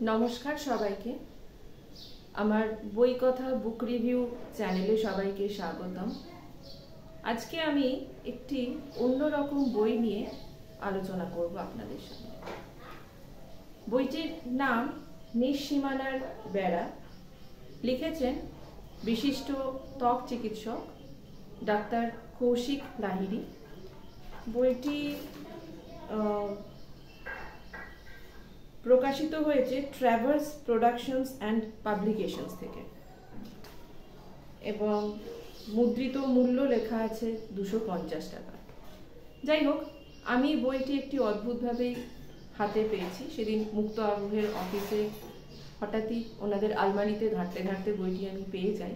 নমস্কার সবাইকে। আমার বই কথা বুক রিভিউ চ্যানেলে সবাইকে স্বাগতম। আজকে আমি একটি অন্যরকম বই নিয়ে আলোচনা করব আপনাদের সামনে। বইটির নাম নিঃসীমানার বেড়া। লিখেছেন বিশিষ্ট ত্বক চিকিৎসক ডাক্তার কৌশিক লাহিড়ী। বইটি প্রকাশিত হয়েছে ট্র্যাভার্স প্রোডাকশনস অ্যান্ড পাবলিকেশনস থেকে এবং মুদ্রিত মূল্য লেখা আছে 250 টাকা। যাই হোক, আমি বইটি একটি অদ্ভুতভাবেই হাতে পেয়েছি। সেদিন মুক্ত আবহের অফিসে হঠাৎই ওনাদের আলমারিতে ঘাঁটতে ঘাঁটতে বইটি আমি পেয়ে যাই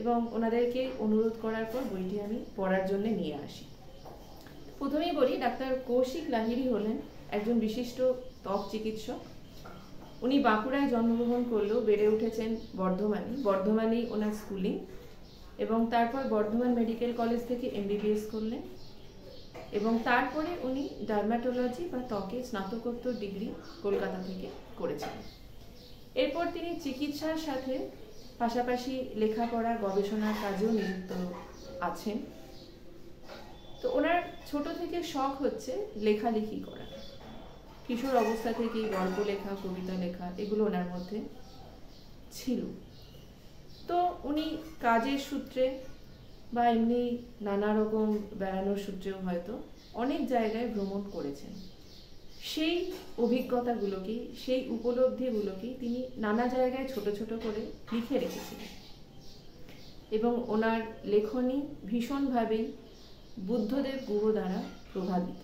এবং ওনাদেরকে অনুরোধ করার পর বইটি আমি পড়ার জন্য নিয়ে আসি। প্রথমেই বলি, ডাক্তার কৌশিক লাহিড়ী হলেন একজন বিশিষ্ট ত্বক চিকিৎসক। উনি বাঁকুড়ায় জন্মগ্রহণ করলেও বেড়ে উঠেছেন বর্ধমানেই ওনার স্কুলিং এবং তারপর বর্ধমান মেডিকেল কলেজ থেকে MBBS করলেন এবং তারপরে উনি ডার্মাটোলজি বা ত্বকে স্নাতকোত্তর ডিগ্রি কলকাতা থেকে করেছিলেন। এরপর তিনি চিকিৎসার সাথে পাশাপাশি লেখাপড়া গবেষণার কাজেও নিযুক্ত আছেন। তো ওনার ছোট থেকে শখ হচ্ছে লেখালেখি করা। কিশোর অবস্থা থেকেই গল্প লেখা, কবিতা লেখা এগুলো ওনার মধ্যে ছিল। তো উনি কাজের সূত্রে বা এমনি নানা রকম বেড়ানোর সূত্রেও হয়তো অনেক জায়গায় ভ্রমণ করেছেন। সেই অভিজ্ঞতাগুলোকেই, সেই উপলব্ধিগুলোকেই তিনি নানা জায়গায় ছোট ছোট করে লিখে রেখেছিলেন এবং ওনার লেখনী ভীষণভাবেই বুদ্ধদেব গুহ দ্বারা প্রভাবিত।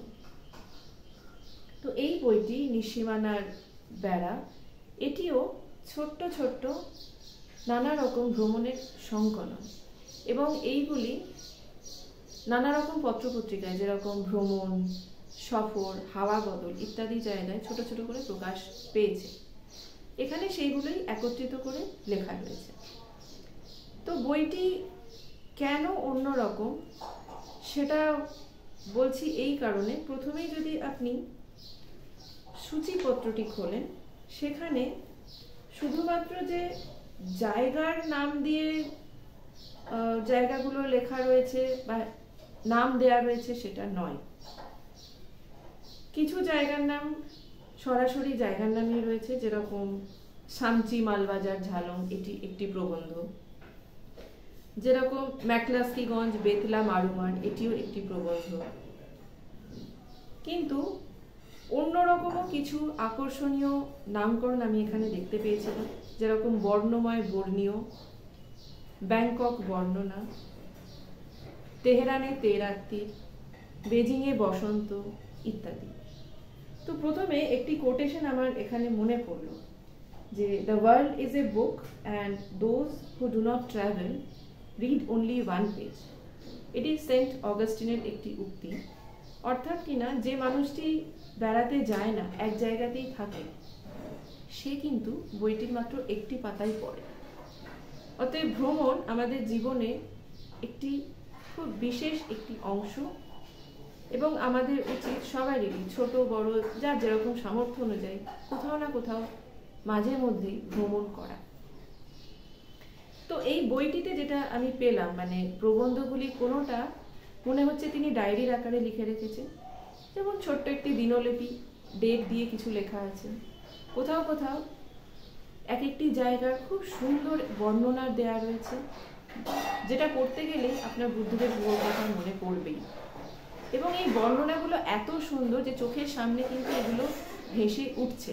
তো এই বইটি নিঃসীমানার বেড়া, এটিও ছোট্ট ছোট্ট নানা রকম ভ্রমণের সংকলন এবং এইগুলি নানা রকম পত্রপত্রিকায় যেরকম ভ্রমণ, সফর, হাওয়া বদল ইত্যাদি জায়গায় ছোট ছোট করে প্রকাশ পেয়েছে। এখানে সেইগুলোই একত্রিত করে লেখা রয়েছে। তো বইটি কেন অন্যরকম সেটা বলছি এই কারণে, প্রথমেই যদি আপনি সূচিপত্রটি খোলেন, সেখানে শুধুমাত্র যে জায়গার নাম দিয়ে জায়গাগুলো লেখা রয়েছে বা নাম দেয়া রয়েছে সেটা নয়। কিছু জায়গার নাম সরাসরি জায়গার নামই রয়েছে, যেরকম সামচি মালবাজার ঝালং, এটি একটি প্রবন্ধ। যেরকম ম্যাকলাস্কিগঞ্জ বেতলা মারুমার, এটিও একটি প্রবন্ধ। কিন্তু অন্যরকমও কিছু আকর্ষণীয় নামকরণ আমি এখানে দেখতে পেয়েছিলাম, যেরকম বর্ণময় বর্ণীয়, ব্যাংকক বর্ণনা, তেহরানে তেরাত্তি, বেজিংয়ে বসন্ত ইত্যাদি। তো প্রথমে একটি কোটেশন আমার এখানে মনে পড়ল যে the world is a book and those who do not travel read only one page. এটি সেন্ট অগাস্টিনের একটি উক্তি। অর্থাৎ কিনা, যে মানুষটি বেড়াতে যায় না, এক জায়গাতেই থাকে, সে কিন্তু বইটির মাত্র একটি পাতাই পড়ে। অতএব ভ্রমণ আমাদের জীবনে একটি খুব বিশেষ একটি অংশ এবং আমাদের উচিত সবারই, ছোট বড় যার যেরকম সামর্থ্য অনুযায়ী, কোথাও না কোথাও মাঝে মধ্যেই ভ্রমণ করা। তো এই বইটিতে যেটা আমি পেলাম, মানে প্রবন্ধগুলি কোনোটা মনে হচ্ছে তিনি ডায়েরির আকারে লিখে রেখেছেন, যেমন ছোট্ট একটি দিনলিপি, ডেট দিয়ে কিছু লেখা আছে। কোথাও কোথাও এক একটি জায়গার খুব সুন্দর বর্ণনা দেয়া রয়েছে, যেটা পড়তে গেলেই আপনার বুদ্ধদেব গুহর কথা মনে পড়বেই। এবং এই বর্ণনাগুলো এত সুন্দর যে চোখের সামনে কিন্তু এগুলো ভেসে উঠছে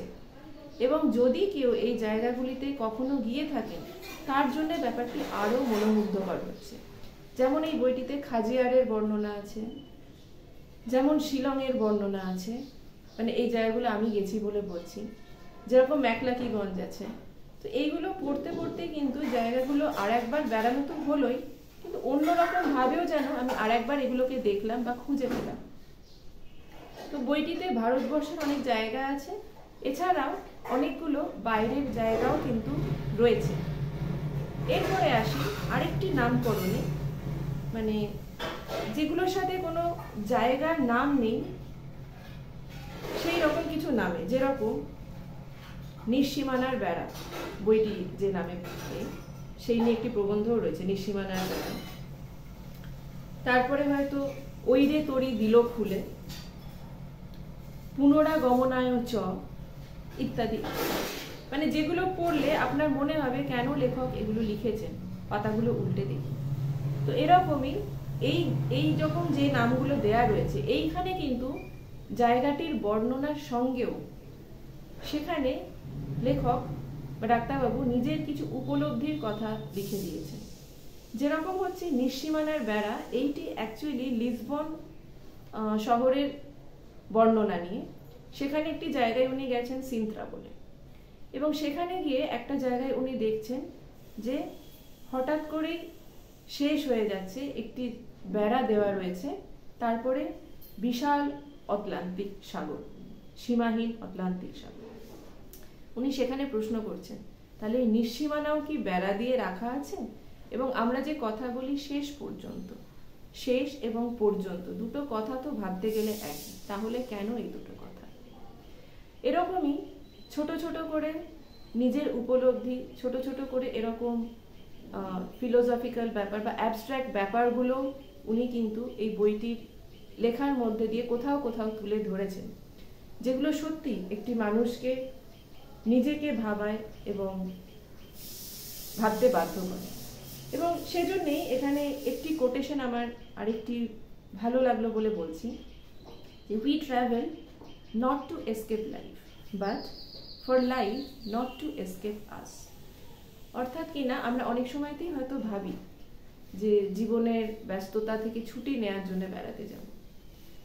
এবং যদি কেউ এই জায়গাগুলিতে কখনো গিয়ে থাকেন, তার জন্য ব্যাপারটি আরও মনোমুগ্ধকর হচ্ছে। যেমন এই বইটিতে খাজিয়ারের বর্ণনা আছে, যেমন শিলংয়ের বর্ণনা আছে, মানে এই জায়গাগুলো আমি গেছি বলে বলছি, যেরকম ম্যাকলাকিগঞ্জ আছে। তো এইগুলো পড়তে পড়তে কিন্তু জায়গাগুলো আর একবার বেড়ানো তো হলোই, কিন্তু অন্যরকম ভাবেও যেন আমি আর একবার এগুলোকে দেখলাম বা খুঁজে পেলাম। তো বইটিতে ভারতবর্ষের অনেক জায়গা আছে, এছাড়াও অনেকগুলো বাইরের জায়গাও কিন্তু রয়েছে। এরপরে আসি আরেকটি নামকরণে, মানে যেগুলোর সাথে কোনো জায়গার নাম নেই সেই রকম কিছু নামে, যেরকম নিঃসীমানার বেড়া বইটি যে নামে সেই নিয়ে একটি প্রবন্ধও রয়েছে, নিঃসীমানার বেড়া। তারপরে হয়তো ওই রে তরি দিল খুলে, পুনরাগমনায় চ ইত্যাদি। মানে যেগুলো পড়লে আপনার মনে হবে কেন লেখক এগুলো লিখেছেন, পাতাগুলো উল্টে দেখি। তো এরকমই এই যখন যে নামগুলো দেয়া রয়েছে, এইখানে কিন্তু জায়গাটির বর্ণনার সঙ্গেও সেখানে লেখক বা ডাক্তারবাবু নিজের কিছু উপলব্ধির কথা লিখে দিয়েছেন। যেরকম হচ্ছে নিঃসীমানার বেড়া, এইটি অ্যাকচুয়ালি লিসবন শহরের বর্ণনা নিয়ে। সেখানে একটি জায়গায় উনি গেছেন সিন্ত্রা বলে, এবং সেখানে গিয়ে একটা জায়গায় উনি দেখছেন যে হঠাৎ করেই শেষ হয়ে যাচ্ছে, একটি বেড়া দেওয়া রয়েছে, তারপরে বিশাল আটলান্টিক সাগর, সীমাহীন আটলান্টিক সাগর। উনি সেখানে প্রশ্ন করছেন, তাহলে এই নিঃসীমানাও কি বেড়া দিয়ে রাখা আছে? এবং আমরা যে কথা বলি শেষ পর্যন্ত, শেষ এবং পর্যন্ত দুটো কথা তো ভাবতে গেলে একই, তাহলে কেন এই দুটো কথা? এরকমই ছোট ছোট করে নিজের উপলব্ধি, ছোট ছোট করে এরকম ফিলোসফিক্যাল ব্যাপার বা অ্যাবস্ট্রাক্ট ব্যাপারগুলো উনি কিন্তু এই বইটির লেখার মধ্যে দিয়ে কোথাও কোথাও তুলে ধরেছেন, যেগুলো সত্যি একটি মানুষকে নিজেকে ভাবায় এবং ভাবতে বাধ্য করে। এবং সেজন্যই এখানে একটি কোটেশন আমার আরেকটি ভালো লাগলো বলে বলছি, যে we travel not to escape life but for life not to escape us. অর্থাৎ কি না, আমরা অনেক সময়তেই হয়তো ভাবি যে জীবনের ব্যস্ততা থেকে ছুটি নেওয়ার জন্য বেড়াতে যাব,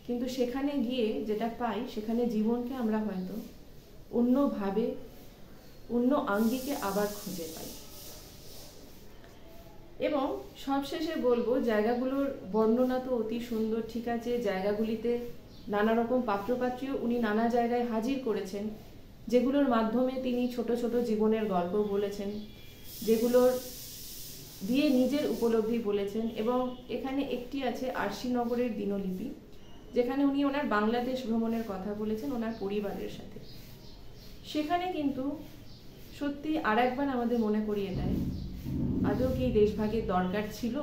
কিন্তু সেখানে গিয়ে যেটা পাই, সেখানে জীবনকে আমরা হয়তো অন্যভাবে, অন্য আঙ্গিকে আবার খুঁজে পাই। এবং সবশেষে বলবো, জায়গাগুলোর বর্ণনা তো অতি সুন্দর, ঠিক আছে, জায়গাগুলিতে নানা রকম পাত্রপাত্রীও উনি নানা জায়গায় হাজির করেছেন, যেগুলোর মাধ্যমে তিনি ছোট ছোট জীবনের গল্প বলেছেন, যেগুলোর দিয়ে নিজের উপলব্ধি বলেছেন। এবং এখানে একটি আছে আরশিনগরের দিনলিপি, যেখানে উনি ওনার বাংলাদেশ ভ্রমণের কথা বলেছেন ওনার পরিবারের সাথে। সেখানে কিন্তু সত্যি আর একবার আমাদের মনে করিয়ে দেয়, আদৌ কি দেশভাগের দরকার ছিল,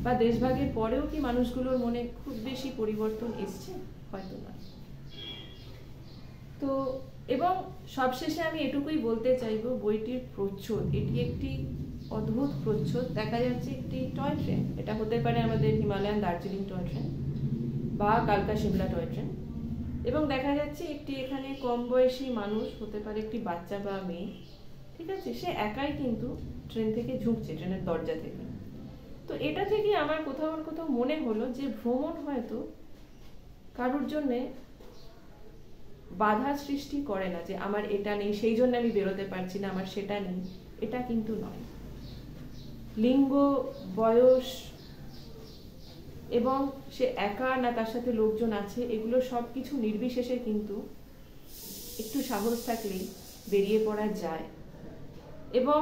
বা দেশভাগের পরেও কি মানুষগুলোর মনে খুব বেশি পরিবর্তন এসছে? হয়তো না। তো এবং সবশেষে আমি এটুকুই বলতে চাইবো, বইটির প্রচ্ছদ, এটি একটি অদ্ভুত প্রচ্ছদ। দেখা যাচ্ছে একটি টয় ট্রেন, এটা হতে পারে আমাদের হিমালয়ান দার্জিলিং টয় ট্রেন বা কালকা সিমলা টয় ট্রেন, এবং দেখা যাচ্ছে একটি এখানে কম বয়সী মানুষ, হতে পারে একটি বাচ্চা বা মেয়ে, ঠিক আছে, সে একাই কিন্তু ট্রেন থেকে ঝুঁকছে, ট্রেনের দরজা থেকে। তো এটা থেকে আমার কোথাও না কোথাও মনে হলো যে ভ্রমণ হয়তো কারোর জন্যে বাধা সৃষ্টি করে না, যে আমার এটা নেই সেই জন্য আমি বেরোতে পারছি না, আমার সেটা নেই, এটা কিন্তু নয়। লিঙ্গ, বয়স এবং সে একা না তার সাথে লোকজন আছে, এগুলো সব কিছু নির্বিশেষে কিন্তু একটু সাহস থাকলেই বেরিয়ে পড়া যায়। এবং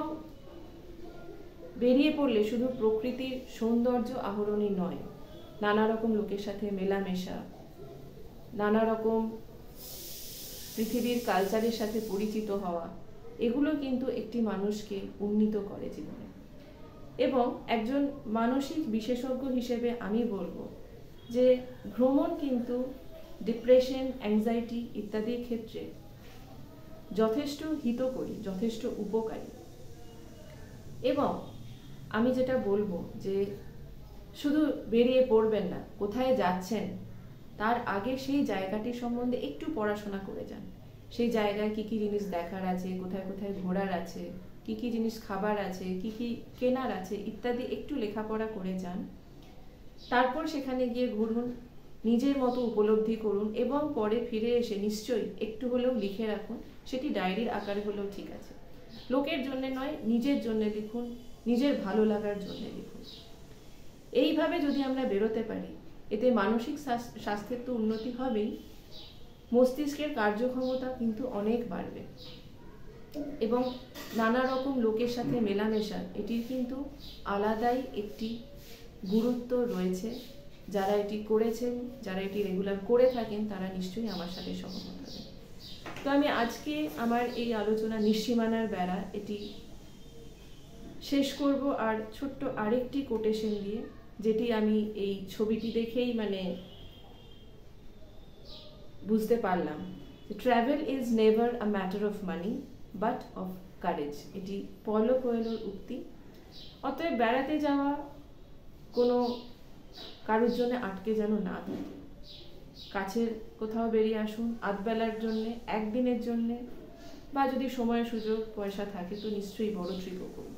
বেরিয়ে পড়লে শুধু প্রকৃতির সৌন্দর্য আহরণই নয়, নানা রকম লোকের সাথে মেলামেশা, নানা রকম পৃথিবীর কালচারের সাথে পরিচিত হওয়া, এগুলো কিন্তু একটি মানুষকে উন্নীত করে জীবনে। এবং একজন মানসিক বিশেষজ্ঞ হিসেবে আমি বলবো যে ভ্রমণ কিন্তু ডিপ্রেশন, অ্যাংজাইটি ইত্যাদির ক্ষেত্রে যথেষ্ট হিতকরী, যথেষ্ট উপকারী। এবং আমি যেটা বলবো যে শুধু বেরিয়ে পড়বেন না, কোথায় যাচ্ছেন তার আগে সেই জায়গাটি সম্বন্ধে একটু পড়াশোনা করে যান। সেই জায়গায় কি কি জিনিস দেখার আছে, কোথায় কোথায় ঘোরার আছে, কি কি জিনিস খাবার আছে, কি কি কেনার আছে ইত্যাদি একটু লেখাপড়া করে যান। তারপর সেখানে গিয়ে ঘুরুন, নিজের মতো উপলব্ধি করুন, এবং পরে ফিরে এসে নিশ্চয়ই একটু হলেও লিখে রাখুন, সেটি ডায়েরির আকারে হলেও ঠিক আছে। লোকের জন্য নয়, নিজের জন্য লিখুন, নিজের ভালো লাগার জন্য লিখুন। এইভাবে যদি আমরা বেরোতে পারি, এতে মানসিক স্বাস্থ্যের তো উন্নতি হবেই, মস্তিষ্কের কার্যক্ষমতা কিন্তু অনেক বাড়বে। এবং নানা রকম লোকের সাথে মেলামেশা, এটির কিন্তু আলাদাই একটি গুরুত্ব রয়েছে। যারা এটি করেছেন, যারা এটি রেগুলার করে থাকেন, তারা নিশ্চয়ই আমার সাথে সহমত হবেন। তো আমি আজকে আমার এই আলোচনা নিঃসীমানার বেড়া এটি শেষ করব আর ছোট্ট আরেকটি কোটেশন দিয়ে, যেটি আমি এই ছবিটি দেখেই মানে বুঝতে পারলাম। Travel is never a matter of money but of courage, এটি পলো কোয়েলোর উক্তি। অতএব বেড়াতে যাওয়া কোনো কারোর জন্য আটকে যেন না থাকে। কাছের কোথাও বেরিয়ে আসুন, আধবেলার জন্যে, একদিনের জন্যে, বা যদি সময় সুযোগ পয়সা থাকে তো নিশ্চয়ই বড় ট্রিপও করুন।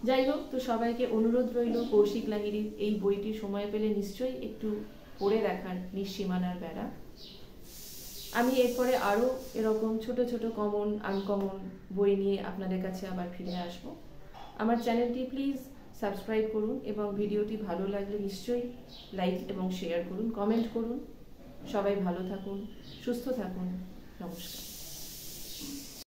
যাই হোক, তো সবাইকে অনুরোধ রইল কৌশিক লাহিড়ীর এই বইটি সময় পেলে নিশ্চয়ই একটু পড়ে দেখার, নিঃসীমানার বেড়া। আমি এরপরে আরও এরকম ছোট ছোট কমন আনকমন বই নিয়ে আপনাদের কাছে আবার ফিরে আসব। আমার চ্যানেলটি প্লিজ সাবস্ক্রাইব করুন এবং ভিডিওটি ভালো লাগলে নিশ্চয়ই লাইক এবং শেয়ার করুন, কমেন্ট করুন। সবাই ভালো থাকুন, সুস্থ থাকুন। নমস্কার।